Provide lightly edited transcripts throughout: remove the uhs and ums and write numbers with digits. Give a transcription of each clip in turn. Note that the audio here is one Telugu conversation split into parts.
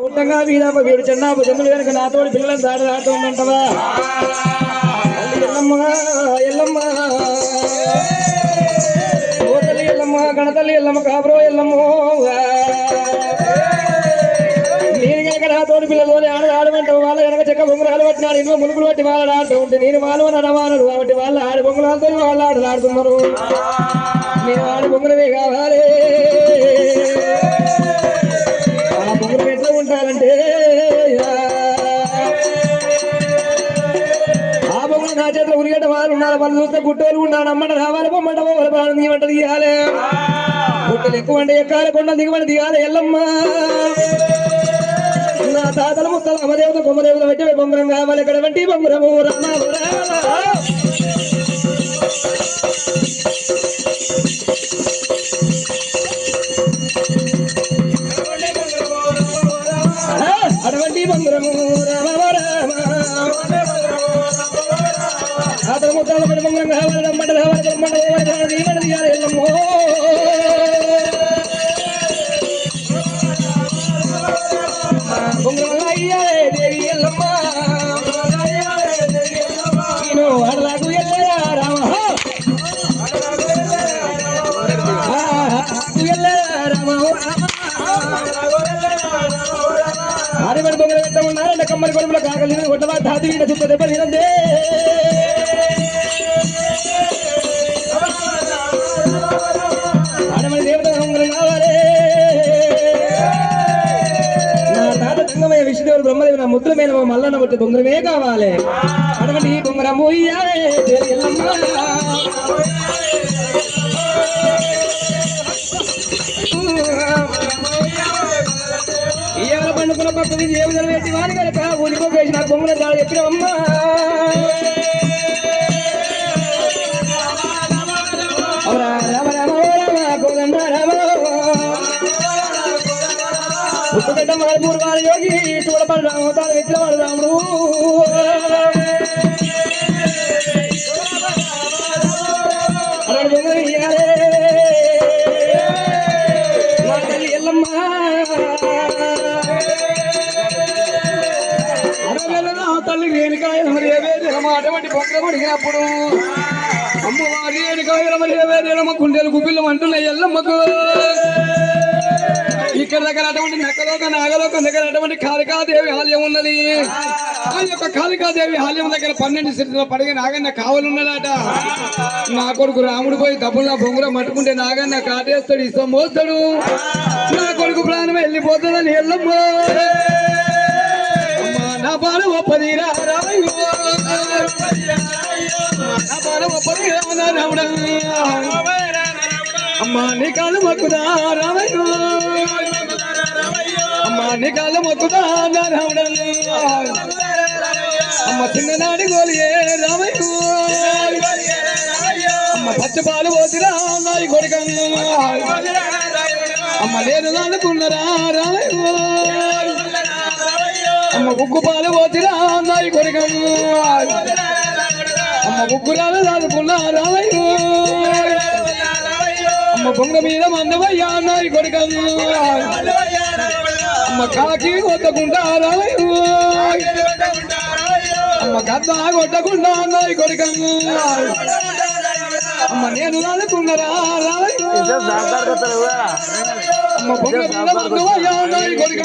ఉండంగా వీరాప వీడు చిన్నాపు జమ్ములు కనుక నాతోటి పిల్లలను దాడుతూ ఉందంటవా ఎల్లమ్మ ఎల్లమ్మ ఓ తల్లి ఎల్లమ్మ గణతల్లి ఎల్లమ్మ కాపురో ఎల్లమ్మ నేను కనుక నాతోటి పిల్లలు ఆడమంటావు వాళ్ళ కనుక చెక్క బొమ్మలు పట్టినాడు ఇంట్లో మునుగులు పట్టి వాళ్ళు ఆడుతూ ఉంటే నేను వాళ్ళు అడవానడు కాబట్టి వాళ్ళు ఆడి బొమ్మలతో వాళ్ళు ఆడుతున్నారు నేను ఆడి బొమ్మలవే కావాలి ఆ బొమ్మలు ఎట్లా ఉంటారంటే ఆ బొమ్మలు నా చేతిలో ఉరిగట్ట వాళ్ళు ఉన్నారు వాళ్ళు చూస్తే గుట్టోలు ఉన్నాడు అమ్మట రావాలి బొమ్మట పోవాలి నీవంట తీయాలి గుట్టలు ఎక్కువ అంటే ఎక్కాలి కొండ దిగమంట దిగాలి ఎల్లమ్మ నా తాతల ముత్తల అమదేవత కొమ్మదేవత వచ్చే బొమ్మరం కావాలి ఇక్కడ వంటి బొమ్మరము రామ అటువంటి బొమ్మరము రామ రామ తాతల ముత్తల బొమ్మరం కావాలి రమ్మంట రావాలి బొమ్మట పోవాలి తీయాలి ఎల్లమ్మో దేవి ఎల్లమ్మ నేను అడలాకు వెళ్ళరా రామ ఆడబడి బొమ్మలు పెట్ట ఉన్నారంటే కమ్మరి కొడుకుల కాకలి కొట్టవా ధాతి చుట్టూ దెబ్బ తినందే ఆడమడి దేవత బొమ్మలు కావాలి సంగమయ్య విష్ణుదేవుడు బ్రహ్మదేవి నా ముద్దుల మీద మల్లన్న బట్టి బొంగరమే కావాలి అడగండి బొంగరము ఎవరు పండుకున్న పక్కన ఏమి వేసి వాని కనుక ఊరికోకేసి నాకు బొమ్మల చాలా చెప్పినమ్మా రామ రామ రామ గోదండ రామ పుట్టుగడ్డ మరపూర్ వారి యోగి చూడపడి రామతాలు ఎట్ల వాడు రాముడు తల్లి ఎల్లమ్మ తల్లి రేణుకాయ మరి అటువంటి బొక్కలు అడిగినప్పుడు అమ్మవారి రేణుకాయ మరి ఏవేదేనమ్మ గుండెలు గుబ్బిళ్ళు అంటున్నాయి ఎల్లమ్మకు ఇక్కడ దగ్గర అటువంటి నక్కలోక నాగలోకం దగ్గర అటువంటి కాళికాదేవి ఆలయం ఉన్నది ఆ యొక్క కాళికాదేవి ఆలయం దగ్గర 12 సిరిలో పడిగే నాగన్న కావాలన్నాడట నా కొడుకు రాముడు పోయి డబ్బుల బొంగుర మట్టుకుంటే నాగన్న కాటేస్తాడు ఇష్టం మోస్తాడు నా కొడుకు ప్రాణం వెళ్ళిపోతుందని ఎల్లమ్మ నా బాల ఒప్పదిరా రాముడు అమ్మా నీ కాలు మొక్కుదా రామయ్య అమ్మా నీ కాలు మొక్కుదా రాముడు అమ్మ చిన్ననాడి గోలియే రామయ్య అమ్మ పచ్చపాలు పోతిరా నాయి కొడుక అమ్మ నేను అనుకున్నరా రామయ్య అమ్మ ఉగ్గు పాలు పోతిరా నాయి కొడుక అమ్మ ఉగ్గురాలు దాదుకున్నా రామయ్య అమ్మ బొంగ మీద మందవయ్యా నాయి కొడుక అమ్మ కాకి కొట్టకుండా రామయ్య అమ్మ గద్ద కొట్టకుండా నాయి కొడుక అమ్మ నేను అనుకున్నరా రామయ్య అమ్మ బొంగ మీద మందవయ్యా నాయి కొడుక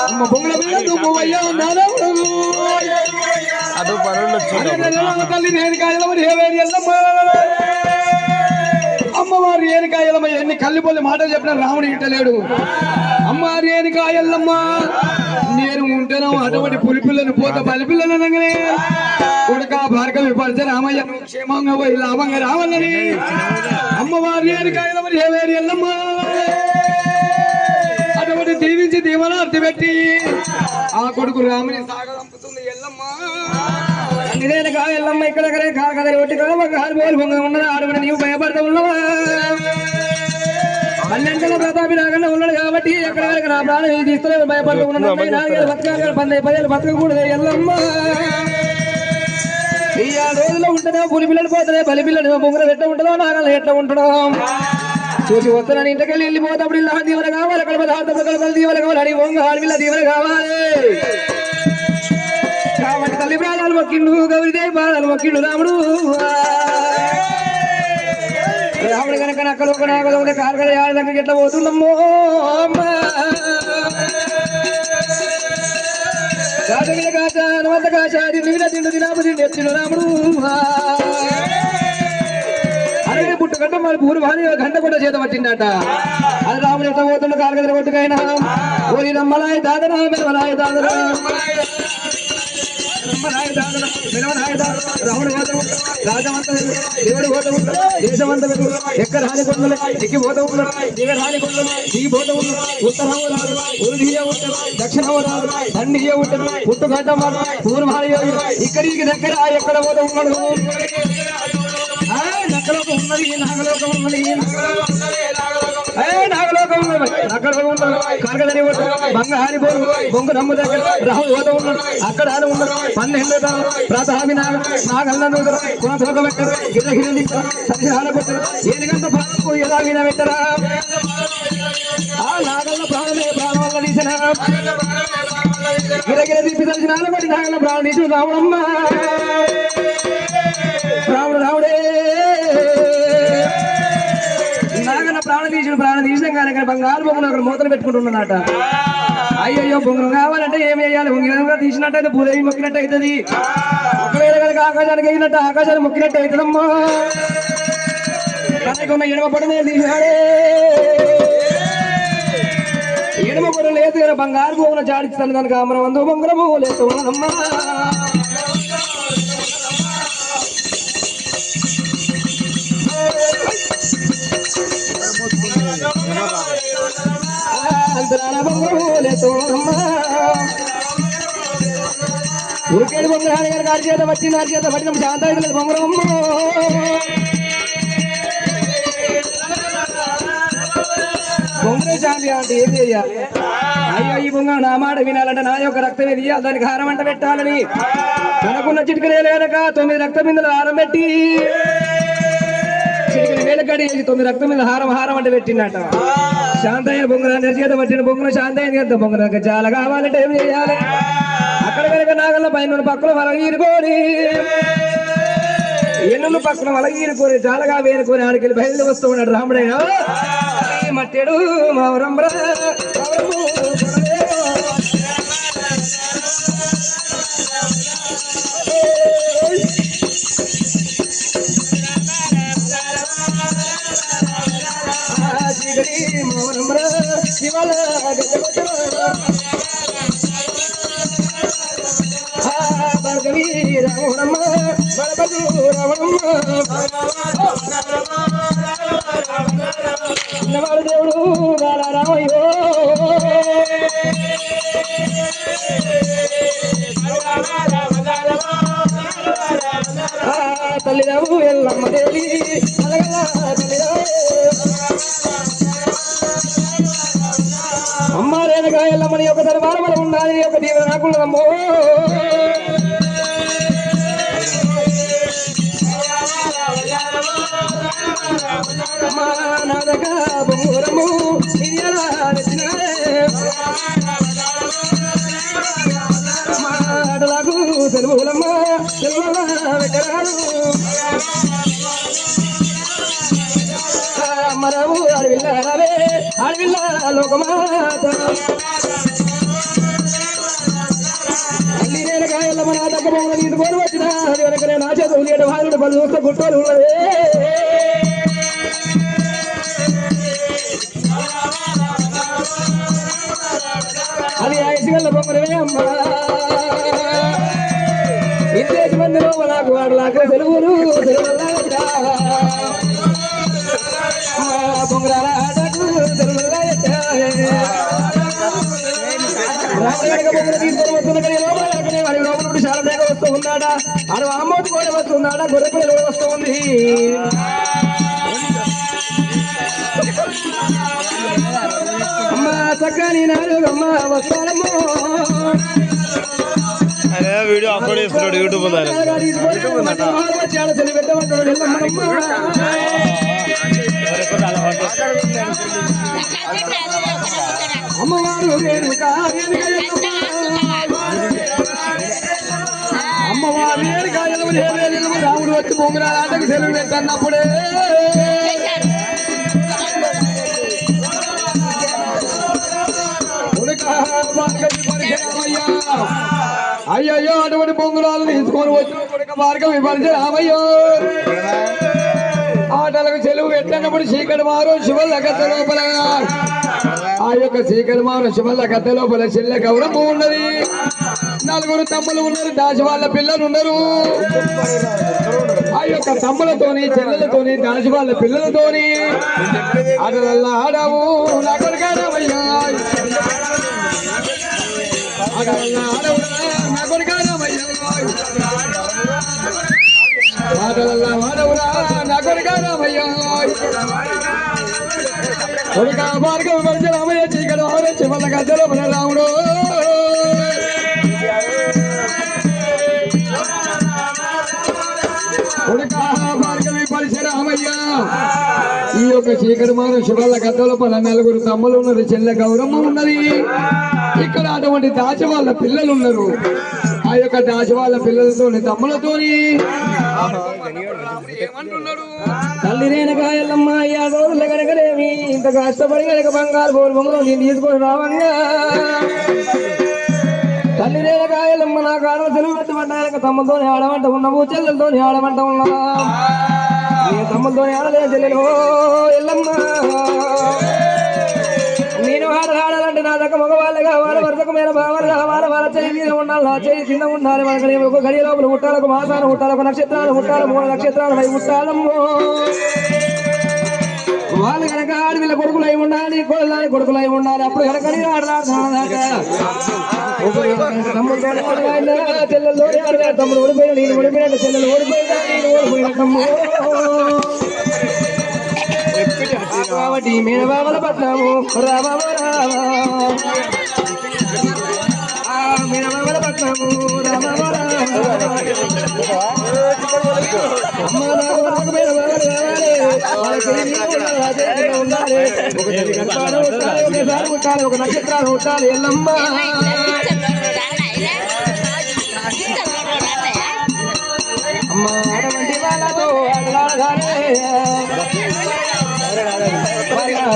అమ్మ బొంగ మీద దుబ్బవయ్యా నారావుడు తల్లి రేణుకాయల మరి ఏవేరి ఎల్లమ్మ అమ్మవారి రేణుకాయలమ్మ ఎన్ని కల్లిపల్లి మాటలు చెప్పిన రాముడు ఇట్టలేడు అమ్మ రేణుకాయలమ్మ నేను ఉంటేనో అటువంటి పులిపిల్లను పోత బలిపిల్లను అనగానే కొడుక భార్గవి పరిచ రామయ్య క్షేమంగా పోయి లాభంగా రావాలని అమ్మవారి రేణుకాయలమ్మ ఏవేరి ఎల్లమ్మ అటువంటి దీవించి దీవనార్థి పెట్టి ఆ కొడుకు రాముని సాగదంపుతుంది ఎల్లమ్మ ఇదేనకా ఎల్లమ్మ ఇక్కడ కాకదరి ఒట్టి కాలు ఉన్నది ఆడబడి నీవు భయపడతా ఉన్నావా పల్లెంటల ప్రతాపి రాకుండా ఉన్నాడు కాబట్టి ఎక్కడ నా ప్రాణం తీస్తలే భయపడుతూ ఉన్నాడు 10 బతకకూడదు ఎల్లమ్మ ఈ 6 రోజుల్లో ఉంటుందో పులి పిల్లలు పోతుందే బలి పిల్లలు బొంగుర ఎట్లా ఉంటుందో నాగలు ఎట్లా ఉంటుందో చూసి వస్తానని ఇంటికెళ్ళి వెళ్ళిపోతాప్పుడు ఇలా దీవెన కావాలి అక్కడ పదార్థం కలపలు దీవెన కావాలి అని వంగ ఆడపిల్ల దీవెన కావాలి కాబట్టి తల్లి ప్రాణాలు మొక్కిండు గౌరీదేవి ప్రాణాలు మొక్కిండు రాముడు రాముడు కనుక నక్కలు ఒక నాగలు ఉంటే కార్గడ ఆడ దగ్గరికి ఎట్లా పోతుండమ్మో కాశ కాశ హనుమంత కాశ తిండు తినాపు తిండి ఎత్తిడు రాముడు అరే పుట్టు గంట మరి పూరు భారీ గంట కూడా చేత పట్టిందట అది రాముడు ఎట్లా పోతుండ కార్గడ కొట్టుకైనా ఓరి నమ్మలాయ దాదరా మెలవలాయ దాదరా రాముడు పోతాము రాజమంత దేవుడు పోతాము దేశమంత ఎక్కడ రాని కొండలు ఎక్కి పోతాము దిగ రాని కొండలు దిగి పోతాము ఉత్తరం రాదు ఉరుదియ ఉంటాడు దక్షిణం రాదు దండియ ఉంటాడు పుట్టుగడ్డ పూర్వాలు ఇక్కడికి దగ్గర ఎక్కడ పోతా ఉన్నాడు నక్కలోకం ఉన్నది నాగలోకం ఉన్నది నాగలోకం ఉన్నది నాగలోకం ఉన్నది కార్గదని బంగారి పోరు బొంగు నమ్ము దగ్గర రాముడు పోతా ఉన్నాడు అక్కడ అని ఉన్నాడు 12 ప్రాతహామి నాగల్లను కొనతోక పెట్టరు గిరగిరి సరిహాల పెట్టరు ఏదిగంత ప్రాణం ఎలా విన పెట్టరా ఆ నాగల్ల ప్రాణమే ప్రాణం వల్ల తీసిన గిరగిర తీపి తెలిసిన కొట్టి నాగల్ల ప్రాణం తీసిన రాముడమ్మ రాముడే నాగన్న ప్రాణం తీసిన కానీ బంగారు బొమ్మలు అక్కడ మూతలు పెట్టుకుంటున్నాడట అయ్యయ్యో బొంగురం కావాలంటే ఏమి వేయాలి బొంగిరంగా తీసినట్టయితే భూదేవి మొక్కినట్టు అవుతుంది ఒకవేళ కనుక ఆకాశానికి వేసినట్టు ఆకాశాన్ని మొక్కినట్టు అవుతుందమ్మా కనుకున్న ఎడమ పడనే తీసాడే ఎడమ పడ లేదు కదా బంగారు బొమ్మలు జాడిస్తాను కనుక అమరవందు బొంగురము లేదు అమ్మా ఊరికేడు బొంగరాని గారు గారి చేత పట్టిన వారి చేత పట్టిన శాంత అవుతుంది బొంగరమ్మ బొంగర శాంతి అంటే ఏం చేయాలి అయ్యో ఈ బొంగ నా మాట వినాలంటే నా యొక్క రక్తమే తీయాలి దానికి హారం అంట పెట్టాలని తనకున్న చిటికనే లేనక 9 రక్త బిందులు హారం పెట్టి చిటికని వేలకడి 9 రక్తం మీద హారం అంటే పెట్టినట్ట శాంతయ్య బొంగరాన్ని చేత పట్టిన బొంగున శాంతయ్య ఎంత బొంగర చాలా కావాలంటే ఏం చేయాలి అక్కడ కనుక నాగల్ల పైన పక్కన వలగీరుకోని ఎన్నులు పక్కన వలగీరుకొని చాలగా వేరుకొని ఆడికెళ్ళి బయలు వస్తూ ఉన్నాడు రాముడైన మట్టెడు మౌరంబ్ర శివల భార్గవి రావణమ్మ బలపదు రావణమ్మ చిన్నవాడు దేవుడు గాల రామయ్యో తల్లిరావు ఎల్లమ్మ దేవి అమ్మ రేణుగా ఎల్లమ్మని యొక్క దర్బారమల ఉండాలి యొక్క దీవెన నాకున్నదమ్మో నాదగా బొంగురము మాటలకు సెలవులమ్మ వెక్కరాడు మరవు అడవిల్లారే అడవిల్ల లోకమాత అల్లి రేణుగా ఎల్లమ్మ నా దగ్గర బొమ్మలు తీసుకొని వచ్చిన అది వెనకనే నా చేతులు లేడు వాళ్ళు పలు చూస్తే గుట్టోలు ఉన్నదే అది 5 గంటల బొమ్మలే అమ్మ ఇంటి మందిలో నాకు వాడలాక సెలవులు బొంగరాల ఆటకు సెలవులు వాడి లోపల చాలా మేఘ వస్తూ ఉన్నాడా ఆడు అమ్మోటి కూడా వస్తున్నాడా గొర్రె పిల్లలు కూడా వస్తూ ఉంది అమ్మ చక్కని నాడు అమ్మ వస్తానమ్మో వీడియో అప్లోడ్ చేస్తున్నాడు యూట్యూబ్ చాలా అమ్మవారు రేణుకా అమ్మవారు రేణుకా రాముడు వచ్చి పొంగురాటకు సెలవు పెట్టన్నప్పుడే అయ్యయ్యో అటువంటి పొంగురాలు తీసుకొని వచ్చి మార్గం విభజించరామయ్యో ఆటలకు సెలవు పెట్టినప్పుడు చీకటి మారు శివల్ల గత లోపల ఆ యొక్క చీకటి మారు శివల్ల గత లోపల చెల్లె గౌరవం ఉన్నది నలుగురు తమ్ములు ఉన్నారు దాసి వాళ్ళ పిల్లలు ఉన్నారు ఆ యొక్క తమ్ములతోని చెల్లెలతోని దాసి వాళ్ళ పిల్లలతోని ఆటలల్లా ఆడావు నా కొడుకాడమయ్యా ఆటలల్లా ఆడవురా నా కొడుకాడమయ్యా ఆటలల్లా ఆడవురా నా కొడుకాడమయ్యా కొడుక మార్గం పరిచయ రామయ్య చీకటి మారు శివల్ల గత లోపల రాముడు ఈ యొక్క చీకటి మారు శివాల గద్దల పల నలుగురు తమ్ములు ఉన్నారు చెల్లె గౌరమ్మ ఉన్నది ఇక్కడ అటువంటి దాచి వాళ్ళ పిల్లలు ఉన్నారు ఆ యొక్క దాచి వాళ్ళ పిల్లలతోని తమ్ములతోని తల్లి రేణుకా ఎల్లమ్మ అయ్యా రోజుల కనుకనేమి ఇంత కష్టపడి కనుక బంగారు పూర్వంలో నేను తీసుకొని రావంగా తల్లి రేణుకా ఎల్లమ్మ నా కాడ సెలవు పెట్టుబడ్డాక తమ్ములతోని ఆడమంట ఉన్నాము చెల్లెలతోని ఆడమంట ఉన్నావా నీ తమ్ములతోని ఆడలే చెల్లెలు ఎల్లమ్మ నేను ఆడాలంటే నా దగ్గర మగవాళ్ళు కావాలి వరదకు మీద బావాలి కావాలి వాళ్ళ చేయి మీద ఉండాలి నా చేయి కింద ఉండాలి మనకి ఒక గడియ లోపల పుట్టాలి ఒక మాసాలు పుట్టాలి ఒక నక్షత్రాలు పుట్టాలి 3 నక్షత్రాలు అవి పుట్టాలమ్మో వాళ్ళు కనుక ఆడవిల్ల కొడుకులై ఉండాలి కొడుకులై ఉండాలి అప్పుడు కనుక ఆడలాడదాకా చెల్లెలు ఓడిపోయినా తమ్ముడు ఓడిపోయినా నేను ఓడిపోయినట్టు చెల్లెలు ఓడిపోయినా నేను ఓడిపోయినట్టమ్మో కాబట్టి మీద బాబల పట్నాము రామ మీద బాబల పట్నాము రామ అమ్మ నాకు మీద ఉండాలి ఒకసారి ఉంటాలి ఒక నక్షత్రాలు ఉంటాలి ఎల్లమ్మ అమ్మ అటువంటి వాళ్ళతో ఆడలాడాలి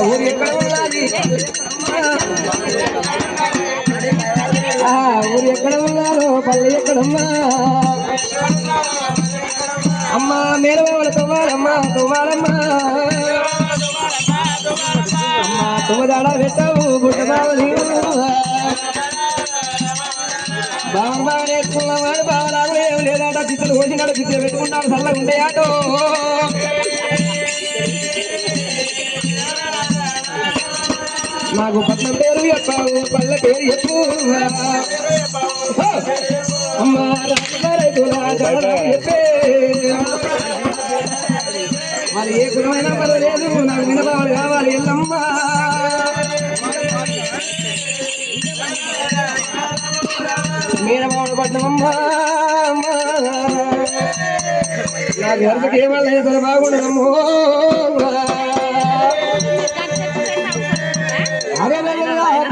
ఊరు ఎక్కడ ఉన్నది ఊరు ఎక్కడ ఉన్నారో పల్లె ఎక్కడమ్మా అమ్మ మేనవాళ్ళ తవ్వాలమ్మా తవ్వాలమ్మా అమ్మ తుమ్మదాడ పెట్టావు గుడ్డ బావని బాగా నేర్చుకున్నవాడు బావలాడు ఏం లేదాట చిత్తులు కోసినాడు చిత్తులు పెట్టుకున్నాడు చల్లగా ఉండే ఆటో నాకు పట్నం పేరు చెప్పావు పల్లె పేరు చెప్పు అమ్మ రైతులా చెప్పే మరి ఏ కులమైనా పర్వాలేదు నాకు వినబాలు కావాలి ఎల్లమ్మ మీరబాడు పట్నమ్మ నాకు ఎవరికి ఏమన్నా బాగుండదమ్మో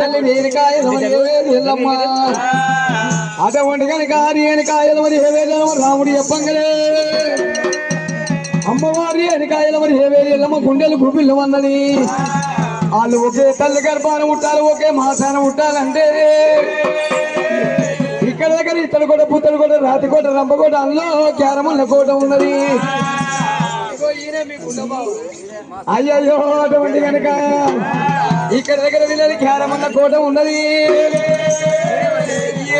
తల్లి రేణుకాయలు ఎల్లమ్మ అటువంటి కనుక రేణుకాయలు మరి రాముడు చెప్పంగలే అమ్మవారి రేణుకాయలు మరి ఎల్లమ్మ గుండెలు గుబిల్లు అన్నది వాళ్ళు ఒకే తల్లి గర్భాన ఉంటారు ఒకే మాసాన ఉంటారంటే ఇక్కడ దగ్గర ఇతడు కోట పుత్తడు కోట రాతి కోట రంపకోట అందులో క్యారమల్ల కోట ఉన్నది అయ్యయ్యో అటువంటి కనుక ఇక్కడ దగ్గర వీళ్ళని క్యారమల్ల కోట ఉన్నది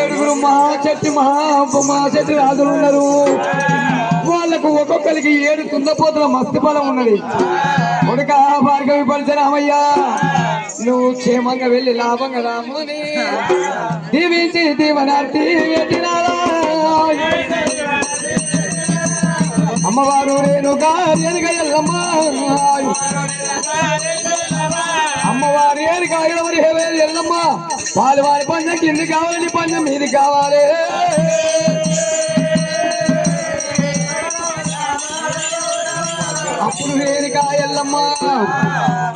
7 మహాశక్తి రాజులు ఉన్నారు వాళ్ళకు ఒక్కొక్కరికి 7 తుందపోతుల మస్తు బలం ఉన్నది కొడుక భార్గవి పరిచరామయ్యా నువ్వు క్షేమంగా వెళ్ళి లాభంగా రాముని దీవించి దీవనార్తి అమ్మవారు రేణుకా ఎల్లమ్మ అమ్మవారి ఏరికాయలవరి ఎల్లమ్మ వారి వారి పంచం కింది కావాలి పంచం మీది కావాలి అప్పుడు రేణుకా ఎల్లమ్మ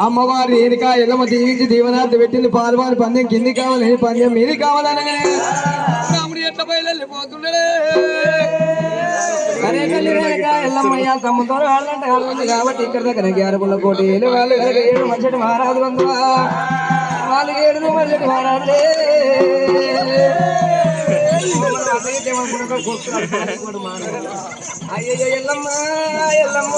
అమ్మవారు రేణుకా ఎల్లమ్మ దీవించి దీవనార్థ పెట్టింది పాల్వారి పందెం కింది కావాలి పందెం మీది కావాలనగానే రాముడు ఎట్ల బయలుపోతున్నాడే అరే తల్లి రేణుకా ఎల్లమ్మయ్య తమ్ముతో ఆడలంట ఆడలండి కాబట్టి ఇక్కడ దగ్గర 11 కోటీలు వాళ్ళు కనుక 7 మనిషి మహారాజు బంధువా వాళ్ళు 7 మనిషి మహారాజులే అయ్యో ఎల్లమ్మ ఎల్లమ్మ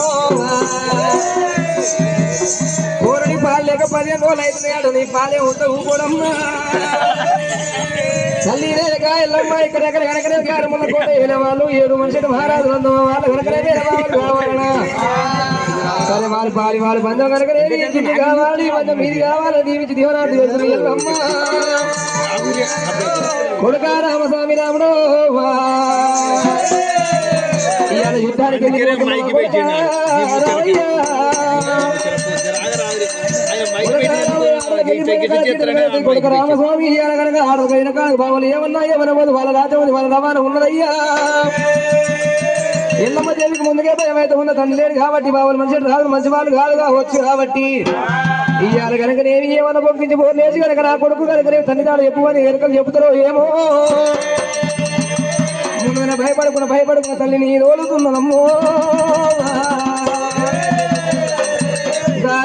ఊరని పాలు లేక 15 రోజులు అవుతున్నాడు నీ పాలే ఉంటావు కూడమ్మా తల్లి రేణుకా ఎల్లమ్మ ఇక్కడ కనకనే 11 కోటీల వాళ్ళు 7 మనిషి మహారాజు బంధువు వాళ్ళు కనకనే కావాలనా సరే వాళ్ళు పాలి వాళ్ళు బంధం కనుకనే ఇంటికి కావాలి బంధం మీది కావాలి దీవించి దీవనార్థి వేసిన ఎల్లమ్మ కొడుకా రామస్వామి రాముడు ఇవాళ యుద్ధానికి కొడుక రామస్వామి ఇవాళ కనుక ఆడకైన కాదు బావలు ఏమన్నా ఏమనబోదు వాళ్ళ రాజమది వాళ్ళ రవాణా ఉన్నదయ్యా ఎల్లమ్మ దేవికి ముందుకే భయమైతే ఉన్న తండ్రి లేడు కాబట్టి బావలు మనిషి రాదు మంచి వాళ్ళు కాదు కావచ్చు కాబట్టి ఇవాళ కనుక నేను ఏమన్నా పంపించి పోలేసి కనుక నా కొడుకు కనుక రేపు తల్లిదాడు ఎక్కువ ఎరుకలు చెబుతారో ఏమో ముందుగా భయపడుకున్న తల్లిని తోలుతున్నదమ్మో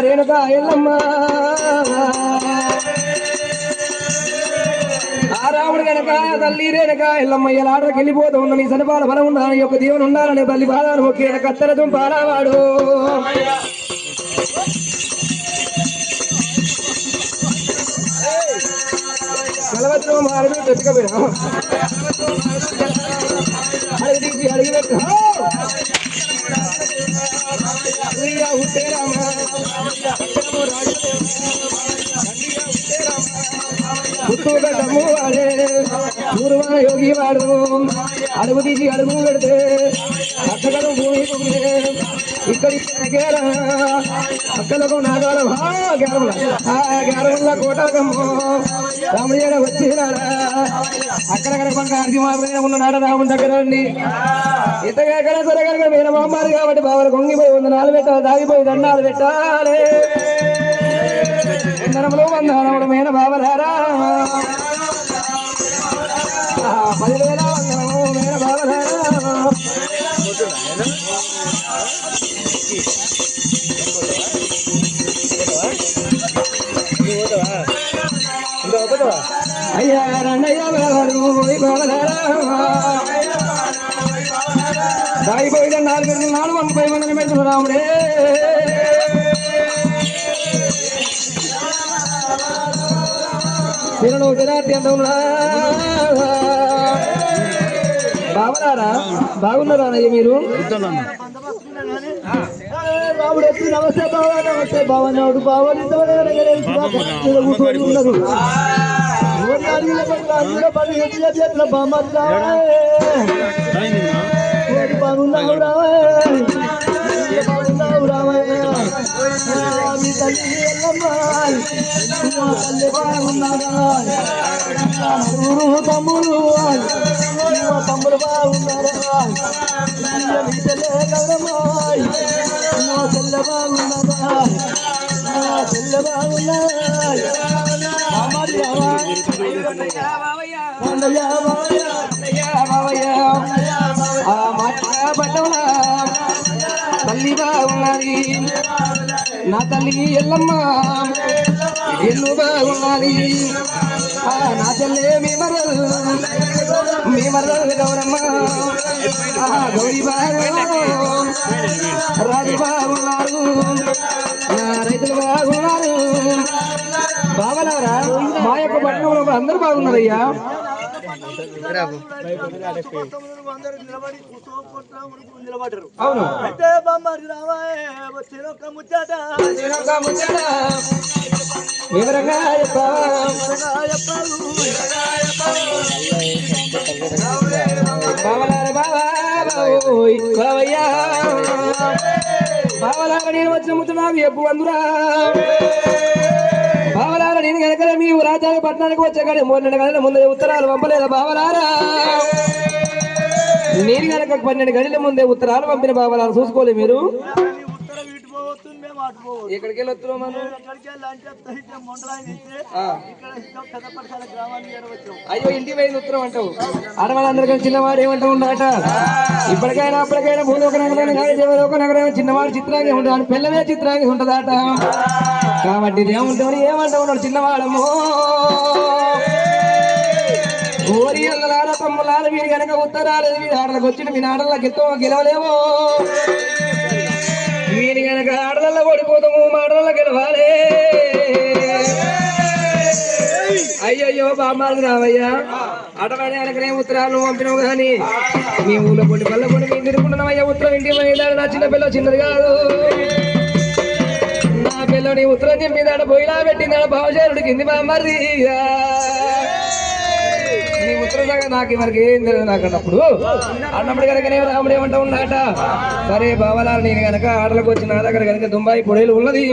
రేణుకా ఎల్లమ్మ ఆ రాముడు కనుక తల్లి రేణుకా ఎల్లమ్మ ఇలా ఆటకి వెళ్ళిపోతూ ఉన్న నీ సరిపాల బలం ఉండాలని యొక్క దీవెన ఉండాలని తల్లి బాధాను ఒకే కత్తెర దుంపారావాడు కలవత్రం మారడు చెట్టుకపోయినా అడిగి తీసి అడిగి పెట్టు పుట్టుకము వాడే పూర్వ యోగి వాడు అడుగు తీసి అడుగు పెడితే అక్కడకు భూమి ఇక్కడి అక్కలకు నాగాల గేరముల కోటకము రాముడు వచ్చినాడా అక్కడక్కడ కొంత అర్జి మాత్రమే ఉన్నాడు రాముడి దగ్గర అండి ఇంతగా సరే కనుక మీరు మామారు కాబట్టి బావలు కొంగిపోయి వందనాలు పెట్టాలి దాగిపోయి దండాలు పెట్టాలి వందనములు వందనములు మేన బావలారా 10,000 వందనము మేన బావలారా అయ్యా రండయ్య బావలారా దాగిపోయిన 4 మంది పెడుతున్నారు రాముడే బావలారా బాగున్నారా అన్నయ్య మీరు రాముడు వచ్చి నమస్తే బావ నమస్తే బావన్నాడు బావని ఉన్నారు బాగున్నావు రామయ్య మీ తల్లి తల్లి బాగున్నారా తమ్ముడు తమ్ముడు బాగున్నారా గౌరమ్మాయి చెల్ల బాగున్నారా చెల్ల బాగున్నాయి తల్లి బాగున్నది నా తల్లి ఎల్లమ్మ ఎల్లు బాగున్నది నా చెల్లె మీ మరల్ గౌరమ్మ గౌరీ బాగు రాజు బాగున్నారు రైతులు బాగున్నారు బావలారా మా యొక్క పట్టణంలో అందరూ బాగున్నారయ్యా అవును వివరంగా బావలాగా నేను వచ్చిన ముచ్చున్నాను ఎప్పు అందురా బావలారా నేను కనుక మీ రాజాని పట్టణానికి వచ్చే కానీ 3 గంటల ముందే ఉత్తరాలు పంపలేదా బావలారా నేను కనుక 12 గంటల ముందే ఉత్తరాలు పంపిన బావలారా చూసుకోలే మీరు ఎక్కడికి వెళ్ళి వస్తున్నావు మనం అయ్యో ఇంటి పోయింది ఉత్తరం అంటావు ఆడవాళ్ళందరికీ చిన్నవాడు ఏమంటావు ఉండట ఇప్పటికైనా అప్పటికైనా భూలోక నగరం కానీ దేవలోక నగరం చిన్నవాడు చిత్రాంగి ఉంటుంది అని పిల్లమే చిత్రాంగి ఉంటుందట కాబట్టి ఏముంటావు ఏమంటావు ఉన్నాడు చిన్నవాడము ఓరి అల్లలార తమ్ములార వీడి కనుక ఉత్తరాలు వీడి ఆడలకు వచ్చిన మీ ఆడలకు ఎంతో గెలవలేమో వీడి కనుక ఆడలలో ఓడిపోతాము మాటలలో గెలవాలి అయ్యయ్యో బామ్మాలు రావయ్యా అటవాడి వెనకనే ఉత్తరాలు పంపినావు కానీ మీ ఊళ్ళో పొడి పళ్ళ పొడి మేము తిరుగుతున్నామయ్యా ఉత్తరం ఇంటి పోయిందాడు నా చిన్న పిల్ల చిన్నది కాదు నా పిల్లని ఉత్తరం చెప్పిందాడ పోయిలా పెట్టిందాడ భావశాలుడి కింది బామ్మారి నీ ఉత్తరం నాకు మనకి ఏం తెలియదు నాకు అన్నప్పుడు కనుక రాముడు ఏమంటా ఉన్నాట సరే బావలాలు నేను కనుక ఆటలకు వచ్చి నా దగ్గర కనుక దుంబాయి పొడేలు ఉన్నది